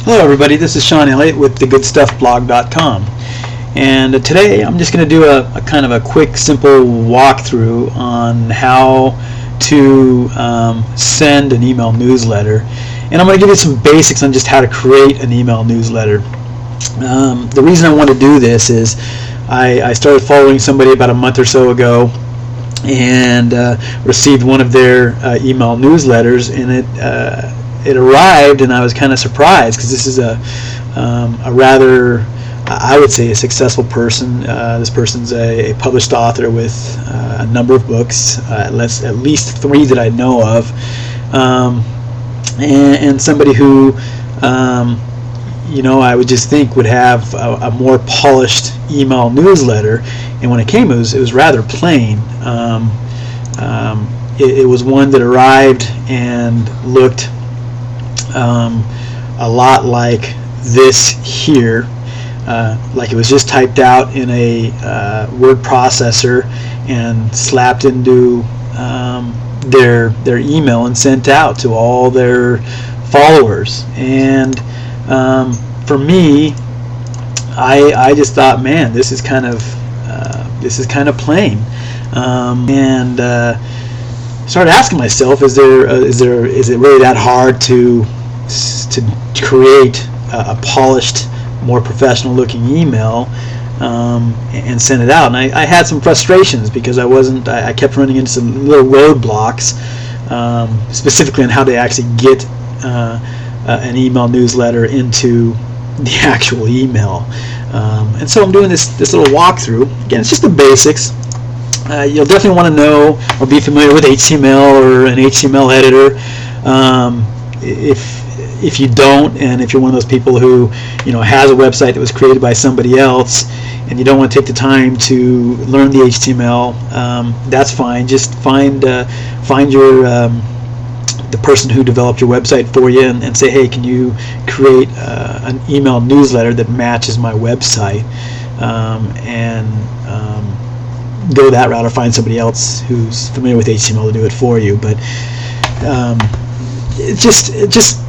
Hello everybody, this is Sean Elliott with thegoodstuffblog.com, and today I'm just going to do a kind of a quick simple walkthrough on how to send an email newsletter, and I'm going to give you some basics on just how to create an email newsletter. The reason I want to do this is I started following somebody about a month or so ago and received one of their email newsletters, and it arrived, and I was kind of surprised because this is a rather, I would say, a successful person. This person's a published author with a number of books, at least 3 that I know of, and somebody who, I would just think would have a more polished email newsletter. And when it came, it was rather plain. It was one that arrived and looked a lot like this here, like it was just typed out in a word processor and slapped into their email and sent out to all their followers. And for me, I just thought, man, this is kind of plain, and started asking myself, is it really that hard to create a polished, more professional looking email and send it out? And I had some frustrations because I kept running into some little roadblocks, specifically on how to actually get an email newsletter into the actual email. And so I'm doing this little walkthrough. Again, it's just the basics. You'll definitely want to know or be familiar with HTML or an HTML editor. If you don't, and if you're one of those people who has a website that was created by somebody else and you don't want to take the time to learn the HTML, that's fine. Just find your the person who developed your website for you and say, hey, can you create an email newsletter that matches my website, and go that route, or find somebody else who's familiar with HTML to do it for you. But it just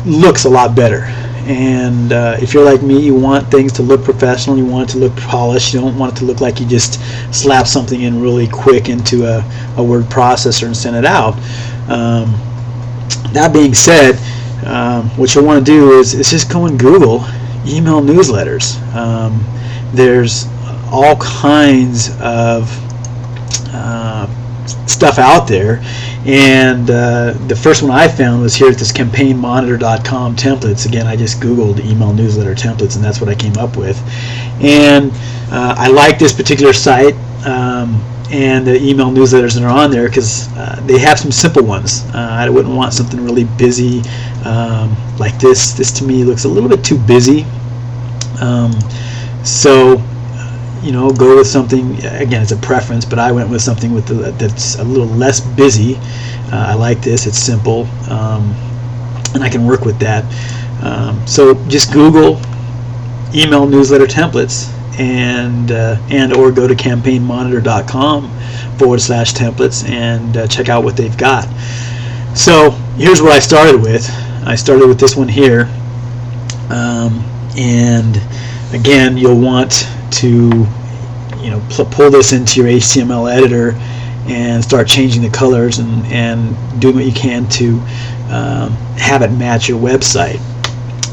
looks a lot better. And if you're like me, you want things to look professional, you want it to look polished, you don't want it to look like you just slap something in really quick into a word processor and send it out. That being said, what you'll want to do is just go and Google email newsletters. There's all kinds of stuff out there, and the first one I found was here at this campaignmonitor.com templates. Again, I just Googled email newsletter templates, and that's what I came up with. And I like this particular site and the email newsletters that are on there because they have some simple ones. I wouldn't want something really busy like this. This to me looks a little bit too busy. So go with something, again, it's a preference, but I went with something that's a little less busy. I like this, it's simple, and I can work with that. So just Google email newsletter templates and or go to campaignmonitor.com/templates and check out what they've got. So here's what I started with. I started with this one here, and again, you'll want to pull this into your HTML editor and start changing the colors and doing what you can to have it match your website.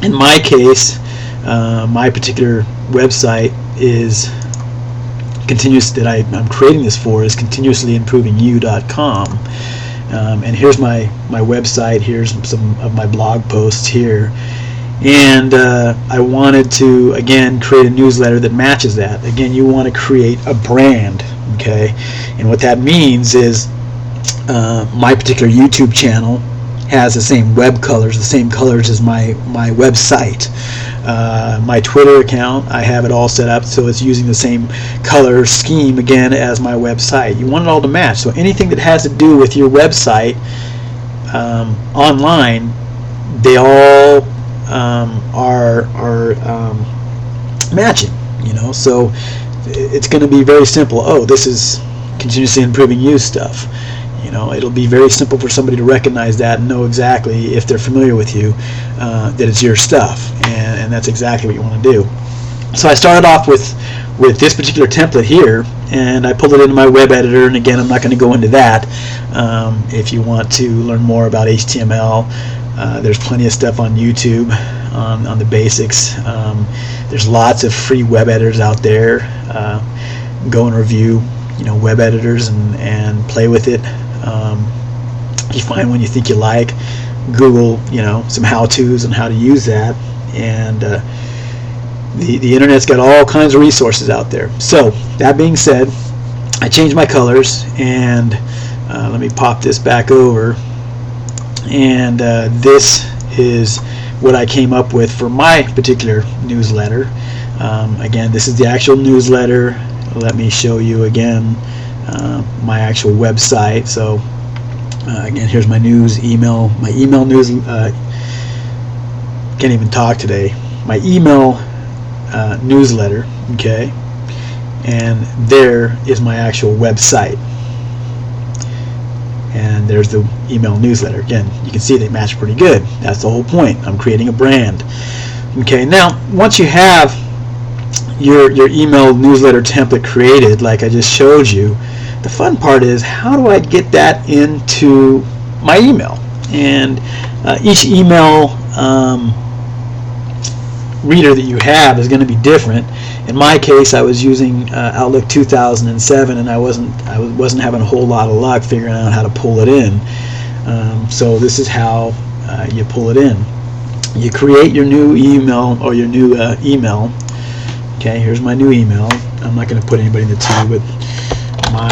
In my case, my particular website is I'm creating this for is continuouslyimprovingyou.com, and here's my website. Here's some of my blog posts here. And I wanted to, again, create a newsletter that matches that. Again, you want to create a brand, okay? And what that means is my particular YouTube channel has the same web colors, the same colors as my website. My Twitter account, I have it all set up so it's using the same color scheme, again, as my website. You want it all to match. So anything that has to do with your website online, they all are matching, so it's going to be very simple. Oh, this is continuously improving you stuff. It'll be very simple for somebody to recognize that and know exactly, if they're familiar with you, that it's your stuff. And and that's exactly what you want to do. So I started off with this particular template here, and I pulled it into my web editor, and again, I'm not going to go into that. If you want to learn more about HTML, there's plenty of stuff on YouTube on the basics. There's lots of free web editors out there. Go and review, web editors and play with it. You find one you think you like, Google, some how-tos on how to use that, and the internet's got all kinds of resources out there. So that being said, I changed my colors, and let me pop this back over, and this is what I came up with for my particular newsletter. Again, this is the actual newsletter. Let me show you again my actual website. So again, here's my email news. Can't even talk today. My email newsletter, okay, and there is my actual website, and there's the email newsletter. Again, you can see they match pretty good. That's the whole point. I'm creating a brand. Okay, now once you have your email newsletter template created, like I just showed you, the fun part is, how do I get that into my email? And each email reader that you have is going to be different. In my case, I was using Outlook 2007, and I wasn't having a whole lot of luck figuring out how to pull it in. So this is how you pull it in. You create your new email, or your new email. Okay, here's my new email. I'm not going to put anybody in the two, but my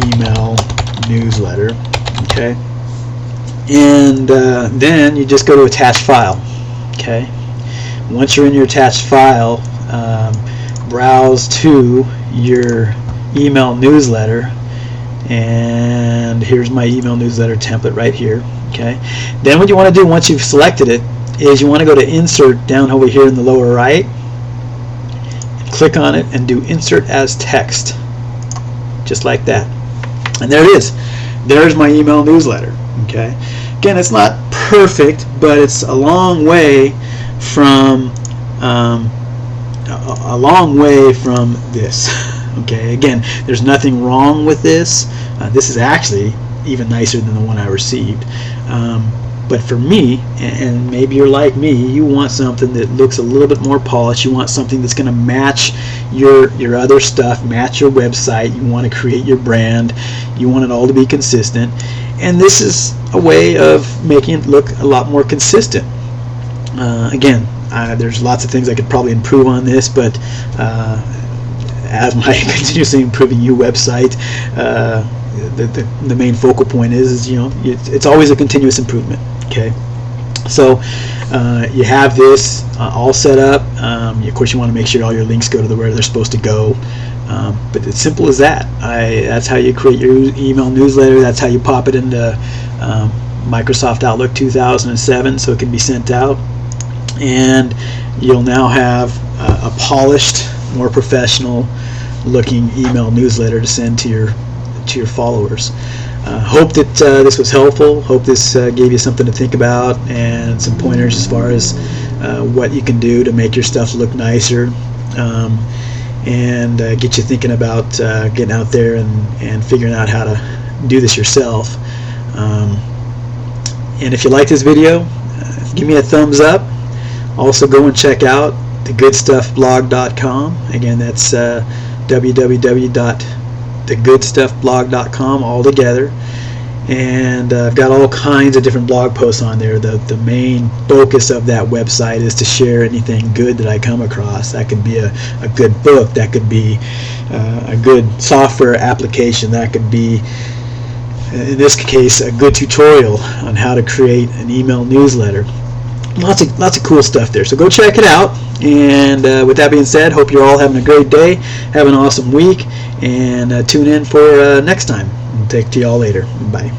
email newsletter. Okay, and then you just go to attach file. Okay. Once you're in your attached file, browse to your email newsletter, and here's my email newsletter template right here. Okay. Then what you want to do once you've selected it is you want to go to Insert down over here in the lower right, click on it, and do Insert as Text, just like that. And there it is. There's my email newsletter. Okay. Again, it's not perfect, but it's a long way from this. Okay, again, there's nothing wrong with this. This is actually even nicer than the one I received. But for me, and maybe you're like me, you want something that looks a little bit more polished. You want something that's going to match your other stuff, match your website. You want to create your brand. You want it all to be consistent. And this is a way of making it look a lot more consistent. Again, there's lots of things I could probably improve on this, but as my continuously improving website, the main focal point is it's always a continuous improvement. Okay, so you have this all set up. Of course, you want to make sure all your links go to where they're supposed to go. But it's simple as that. That's how you create your email newsletter. That's how you pop it into Microsoft Outlook 2007 so it can be sent out. And you'll now have a polished, more professional looking email newsletter to send to your followers. Hope that this was helpful. Hope this gave you something to think about and some pointers as far as what you can do to make your stuff look nicer, and get you thinking about getting out there and figuring out how to do this yourself. And if you like this video, give me a thumbs up. Also, go and check out thegoodstuffblog.com. Again, that's www.thegoodstuffblog.com all together. And I've got all kinds of different blog posts on there. The main focus of that website is to share anything good that I come across. That could be a good book. That could be a good software application. That could be, in this case, a good tutorial on how to create an email newsletter. Lots of cool stuff there. So go check it out. And with that being said, hope you're all having a great day. Have an awesome week. And tune in for next time. I'll take to y'all later. Bye.